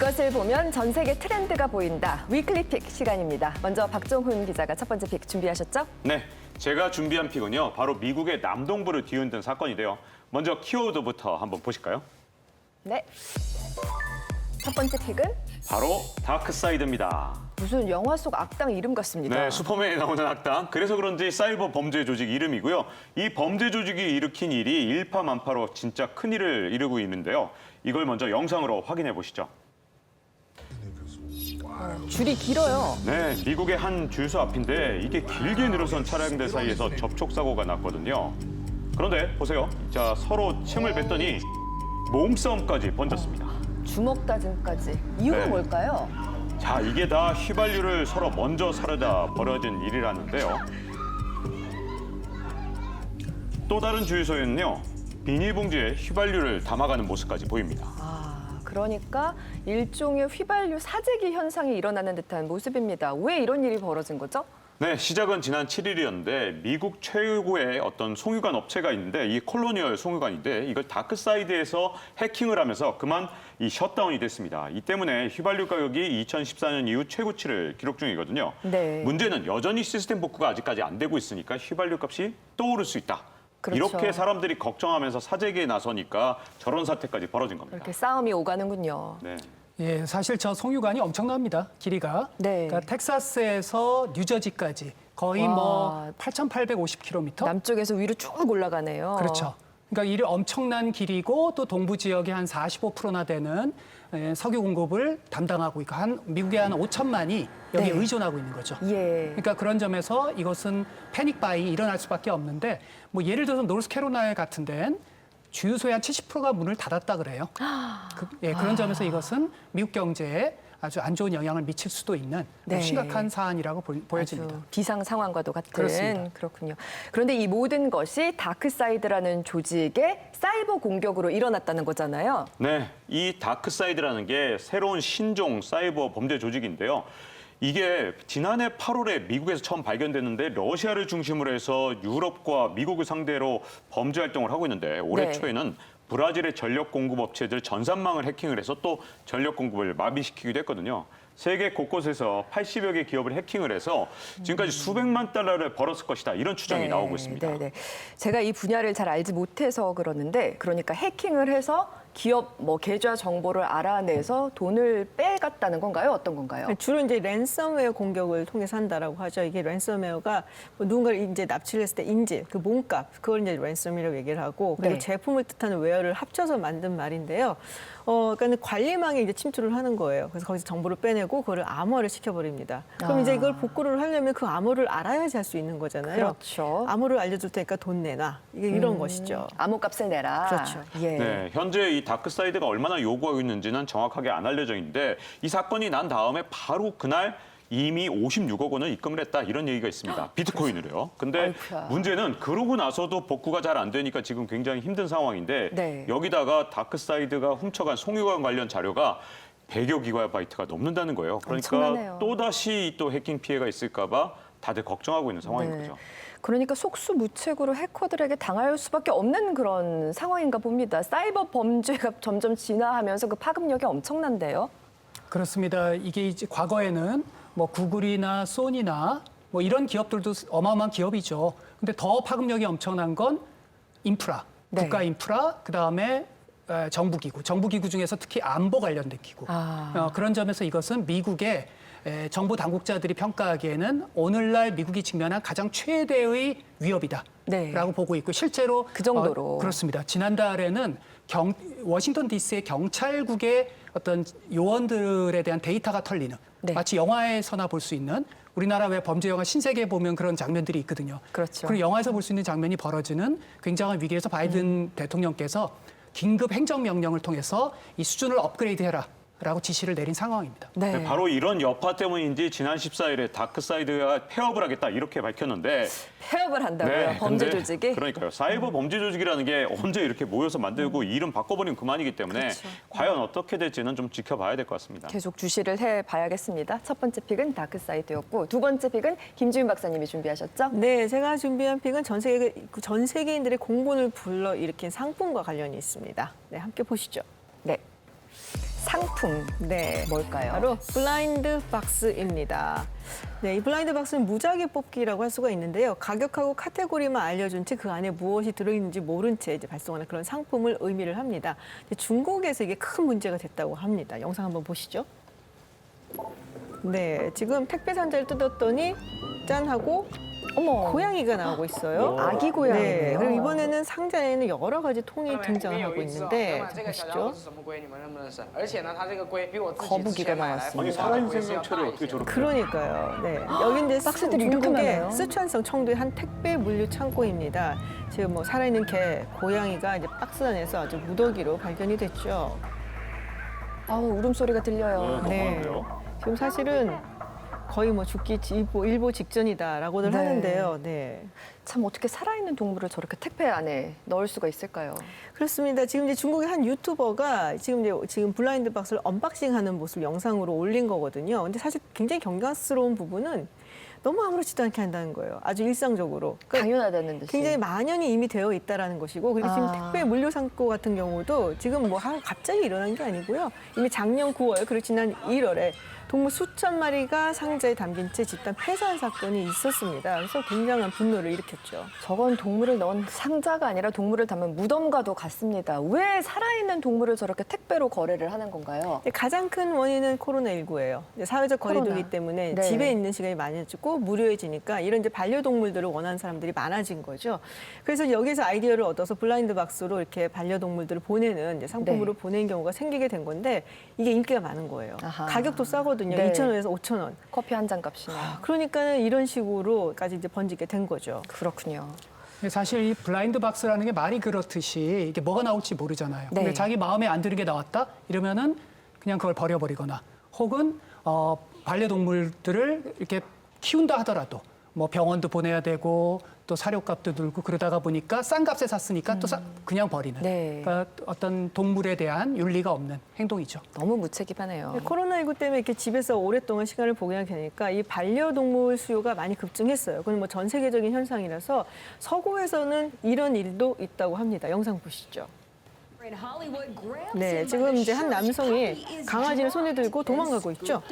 이것을 보면 전 세계 트렌드가 보인다. 위클리 픽 시간입니다. 먼저 박종훈 기자가 첫 번째 픽 준비하셨죠? 네, 제가 준비한 픽은요. 바로 미국의 남동부를 뒤흔든 사건인데요. 먼저 키워드부터 한번 보실까요? 네. 첫 번째 픽은 바로 다크사이드입니다. 무슨 영화 속 악당 이름 같습니다. 네, 슈퍼맨에 나오는 악당. 그래서 그런지 사이버 범죄 조직 이름이고요. 이 범죄 조직이 일으킨 일이 일파만파로 진짜 큰일을 이루고 있는데요. 이걸 먼저 영상으로 확인해 보시죠. 줄이 길어요. 네, 미국의 한 주유소 앞인데 이게 길게 늘어선 차량들 사이에서 접촉사고가 났거든요. 그런데 보세요. 자, 서로 침을 뱉더니 몸싸움까지 번졌습니다. 주먹 다짐까지. 이유는 네. 뭘까요? 자, 이게 다 휘발유를 서로 먼저 사려다 벌어진 일이라는데요. 또 다른 주유소에는요. 비닐봉지에 휘발유를 담아가는 모습까지 보입니다. 그러니까 일종의 휘발유 사재기 현상이 일어나는 듯한 모습입니다. 왜 이런 일이 벌어진 거죠? 네, 시작은 지난 7일이었는데 미국 최고의 어떤 송유관 업체가 있는데 이 콜로니얼 송유관인데 이걸 다크사이드에서 해킹을 하면서 그만 이 셧다운이 됐습니다. 이 때문에 휘발유 가격이 2014년 이후 최고치를 기록 중이거든요. 네. 문제는 여전히 시스템 복구가 아직까지 안 되고 있으니까 휘발유 값이 또 오를 수 있다. 그렇죠. 이렇게 사람들이 걱정하면서 사재기에 나서니까 저런 사태까지 벌어진 겁니다. 이렇게 싸움이 오가는군요. 네. 예, 사실 저 송유관이 엄청납니다. 길이가. 네. 그러니까 텍사스에서 뉴저지까지 거의 와. 뭐 8,850km. 남쪽에서 위로 쭉 올라가네요. 그렇죠. 그러니까 이 엄청난 길이고 또 동부 지역의 한 45%나 되는 석유 공급을 담당하고 있고 미국의 한 5천만이 여기에 네. 의존하고 있는 거죠. 예. 그러니까 그런 점에서 이것은 패닉 바이 일어날 수밖에 없는데 뭐 예를 들어서 노스캐롤라이나 같은 데는 주유소의 한 70%가 문을 닫았다 그래요. 그런 점에서 이것은 미국 경제에 아주 안 좋은 영향을 미칠 수도 있는 네. 심각한 사안이라고 보여집니다. 아주 비상 상황과도 같은 그렇습니다. 그렇군요. 그런데 이 모든 것이 다크사이드라는 조직의 사이버 공격으로 일어났다는 거잖아요. 네, 이 다크사이드라는 게 새로운 신종 사이버 범죄 조직인데요. 이게 지난해 8월에 미국에서 처음 발견됐는데 러시아를 중심으로 해서 유럽과 미국을 상대로 범죄 활동을 하고 있는데 올해 네. 초에는 브라질의 전력 공급 업체들 전산망을 해킹을 해서 또 전력 공급을 마비시키기도 했거든요. 세계 곳곳에서 80여 개 기업을 해킹을 해서 지금까지 수백만 달러를 벌었을 것이다. 이런 추정이 나오고 있습니다. 네. 제가 이 분야를 잘 알지 못해서 그러는데 그러니까 해킹을 해서 기업 계좌 정보를 알아내서 돈을 빼갔다는 건가요? 어떤 건가요? 주로 이제 랜섬웨어 공격을 통해서 한다라고 하죠. 이게 랜섬웨어가 누군가를 이제 납치를 했을 때 인질, 그 몸값, 그걸 이제 랜섬이라고 얘기를 하고 그리고 네. 제품을 뜻하는 웨어를 합쳐서 만든 말인데요. 그러니까 관리망에 이제 침투를 하는 거예요. 그래서 거기서 정보를 빼내고 그거를 암호화를 시켜버립니다. 그럼 이제 이걸 복구를 하려면 그 암호를 알아야지 할 수 있는 거잖아요. 그렇죠. 암호를 알려줄 테니까 돈 내놔. 이게 이런 것이죠. 암호값을 내라. 그렇죠. 예. 네, 현재 이 다크사이드가 얼마나 요구하고 있는지는 정확하게 안 알려져 있는데 이 사건이 난 다음에 바로 그날 이미 56억 원을 입금을 했다 이런 얘기가 있습니다. 비트코인으로요. 근데 아이쿠야. 문제는 그러고 나서도 복구가 잘 안 되니까 지금 굉장히 힘든 상황인데 네. 여기다가 다크사이드가 훔쳐간 송유관 관련 자료가 100여 기가바이트가 넘는다는 거예요. 그러니까 엄청나네요. 또다시 또 해킹 피해가 있을까 봐 다들 걱정하고 있는 상황인 네. 거죠. 그러니까 속수무책으로 해커들에게 당할 수밖에 없는 그런 상황인가 봅니다. 사이버 범죄가 점점 진화하면서 그 파급력이 엄청난데요. 그렇습니다. 이게 이제 과거에는 뭐 구글이나 소니나 뭐 이런 기업들도 어마어마한 기업이죠. 근데 더 파급력이 엄청난 건 인프라, 네. 국가 인프라, 그다음에 정부기구, 정부기구 중에서 특히 안보 관련된 기구. 그런 점에서 이것은 미국의 정보 당국자들이 평가하기에는 오늘날 미국이 직면한 가장 최대의 위협이다. 네. 라고 보고 있고 실제로 그 정도로. 그렇습니다. 지난달에는 워싱턴 DC의 경찰국의 어떤 요원들에 대한 데이터가 털리는 네. 마치 영화에서나 볼 수 있는 우리나라 왜 범죄 영화 신세계 보면 그런 장면들이 있거든요. 그렇죠. 그리고 영화에서 볼 수 있는 장면이 벌어지는 굉장한 위기에서 바이든 대통령께서 긴급 행정명령을 통해서 이 수준을 업그레이드해라. 라고 지시를 내린 상황입니다. 네. 네, 바로 이런 여파 때문인지 지난 14일에 다크사이드가 폐업을 하겠다 이렇게 밝혔는데 폐업을 한다고요? 범죄 근데 조직이? 그러니까요. 사이버 범죄 조직이라는 게 언제 이렇게 모여서 만들고 이름 바꿔버리면 그만이기 때문에 과연 어떻게 될지는 좀 지켜봐야 될 것 같습니다. 계속 주시를 해봐야겠습니다. 첫 번째 픽은 다크사이드였고 두 번째 픽은 김주인 박사님이 준비하셨죠? 네, 제가 준비한 픽은 전 세계인들의 공분을 불러일으킨 상품과 관련이 있습니다. 네, 함께 보시죠. 네. 상품 네. 뭘까요? 바로 블라인드 박스입니다. 네, 이 블라인드 박스는 무작위 뽑기라고 할 수가 있는데요. 가격하고 카테고리만 알려준 채 그 안에 무엇이 들어있는지 모른 채 이제 발송하는 그런 상품을 의미를 합니다. 중국에서 이게 큰 문제가 됐다고 합니다. 영상 한번 보시죠. 네, 지금 택배 상자를 뜯었더니 짠 하고 어머, 고양이가 나오고 있어요. 아기 고양이네요. 네, 그리고 이번에는 상자에는 여러 가지 통이 등장하고 有 있는데 这个小家 보시죠. 伙是什么龟？你们认不认识？而且呢，它这个龟比我自己 거북이가 之前买来 나왔습니다. 아니 的 살아있는 龟是要 생명체를 大一 어떻게 些。 저렇게? 그러니까요. 네. 여기 이제 박스들이 이렇게 중국의 많아요? 쓰촨성 청도의 한 택배 물류 창고입니다. 지금 뭐 살아있는 개, 고양이가 이제 박스 안에서 아주 무더기로 발견이 됐죠. 아우 울음소리가 들려요. 네. 지금 사실은 거의 뭐 죽기 일보 직전이다라고들 네. 하는데요. 네. 참 어떻게 살아있는 동물을 저렇게 택배 안에 넣을 수가 있을까요? 그렇습니다. 지금 이제 중국의 한 유튜버가 지금 블라인드 박스를 언박싱하는 모습 영상으로 올린 거거든요. 근데 사실 굉장히 경각스러운 부분은 너무 아무렇지도 않게 한다는 거예요. 아주 일상적으로. 그러니까 당연하다는 듯이. 굉장히 만연이 이미 되어 있다라는 것이고, 그리고 지금 아. 택배 물류 창고 같은 경우도 지금 뭐 갑자기 일어난 게 아니고요. 이미 작년 9월 그리고 지난 1월에 동물 수천 마리가 상자에 담긴 채 집단 폐사한 사건이 있었습니다. 그래서 굉장한 분노를 일으켰죠. 저건 동물을 넣은 상자가 아니라 동물을 담은 무덤과도 같습니다. 왜 살아있는 동물을 저렇게 택배로 거래를 하는 건가요? 가장 큰 원인은 코로나19예요. 사회적 거리두기 코로나. 때문에 네. 집에 있는 시간이 많아지고 무료해지니까 이런 이제 반려동물들을 원하는 사람들이 많아진 거죠. 그래서 여기서 아이디어를 얻어서 블라인드 박스로 이렇게 반려동물들을 보내는 이제 상품으로 네. 보내는 경우가 생기게 된 건데 이게 인기가 많은 거예요. 아하. 가격도 싸거든요. 네. 2,000원에서 5,000원. 커피 한 잔 값이나. 그러니까는 이런 식으로까지 이제 번지게 된 거죠. 그렇군요. 사실 이 블라인드 박스라는 게 말이 그렇듯이 이게 뭐가 나올지 모르잖아요. 네. 근데 자기 마음에 안 드는 게 나왔다 이러면은 그냥 그걸 버려버리거나 혹은 반려동물들을 이렇게 키운다 하더라도 뭐 병원도 보내야 되고 또 사료값도 들고 그러다가 보니까 싼 값에 샀으니까 또 그냥 버리는. 네. 그러니까 어떤 동물에 대한 윤리가 없는 행동이죠. 너무 무책임하네요. 코로나19 때문에 이렇게 집에서 오랫동안 시간을 보내게 되니까 이 반려동물 수요가 많이 급증했어요. 그건 뭐 전 세계적인 현상이라서 서구에서는 이런 일도 있다고 합니다. 영상 보시죠. 네, 지금 이제 한 남성이 강아지를 손에 들고 도망가고 있죠.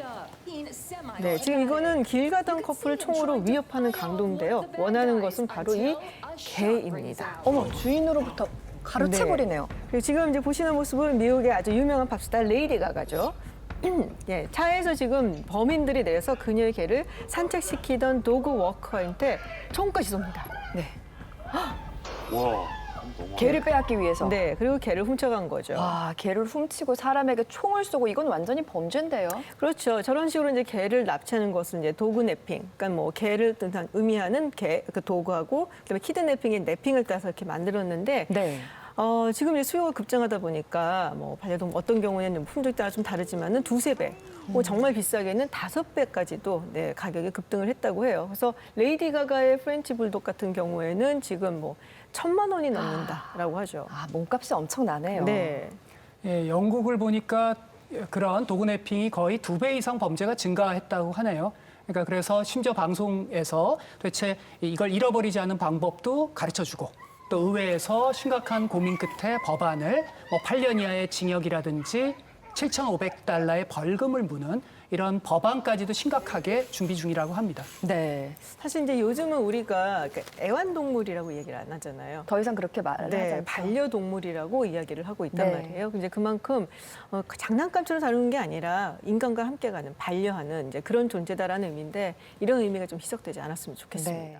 네, 지금 이거는 길 가던 커플을 총으로 위협하는 강도인데요. 원하는 것은 바로 이 개입니다. 어머, 주인으로부터 가로채버리네요. 그리고 지금 이제 보시는 모습은 미국의 아주 유명한 팝스타 레이디 가가죠. 예, 차에서 지금 범인들이 내려서 그녀의 개를 산책시키던 도그 워커한테 총까지 쏩니다. 네. 와. 개를 빼앗기 위해서. 네, 그리고 개를 훔쳐간 거죠. 와, 개를 훔치고 사람에게 총을 쏘고 이건 완전히 범죄인데요. 그렇죠. 저런 식으로 이제 개를 납치하는 것은 이제 도그 내핑, 그러니까 뭐 개를 의미하는 개, 그 도구하고 그다음에 키드내핑의 내핑을 따서 이렇게 만들었는데 네. 지금 이제 수요가 급증하다 보니까 뭐 반려동물 어떤 경우에는 품종에 따라 좀 다르지만은 2~3배, 정말 비싸게는 5배까지도 네, 가격이 급등을 했다고 해요. 그래서 레이디 가가의 프렌치 불독 같은 경우에는 지금 뭐 1,000만 원이 넘는다라고 하죠. 아, 몸값이 엄청나네요. 네. 예, 영국을 보니까 그런 도그내핑이 거의 2배 이상 범죄가 증가했다고 하네요. 그러니까 그래서 심지어 방송에서 도대체 이걸 잃어버리지 않는 방법도 가르쳐주고 또 의회에서 심각한 고민 끝에 법안을 뭐 8년 이하의 징역이라든지 7,500달러의 벌금을 무는 이런 법안까지도 심각하게 준비 중이라고 합니다. 네. 사실 이제 요즘은 우리가 애완동물이라고 얘기를 안 하잖아요. 더 이상 그렇게 말을 하지 네, 않죠. 반려동물이라고 이야기를 하고 있단 네. 말이에요. 이제 그만큼 장난감처럼 다루는 게 아니라 인간과 함께 가는 반려하는 이제 그런 존재다라는 의미인데 이런 의미가 좀 희석되지 않았으면 좋겠습니다. 네.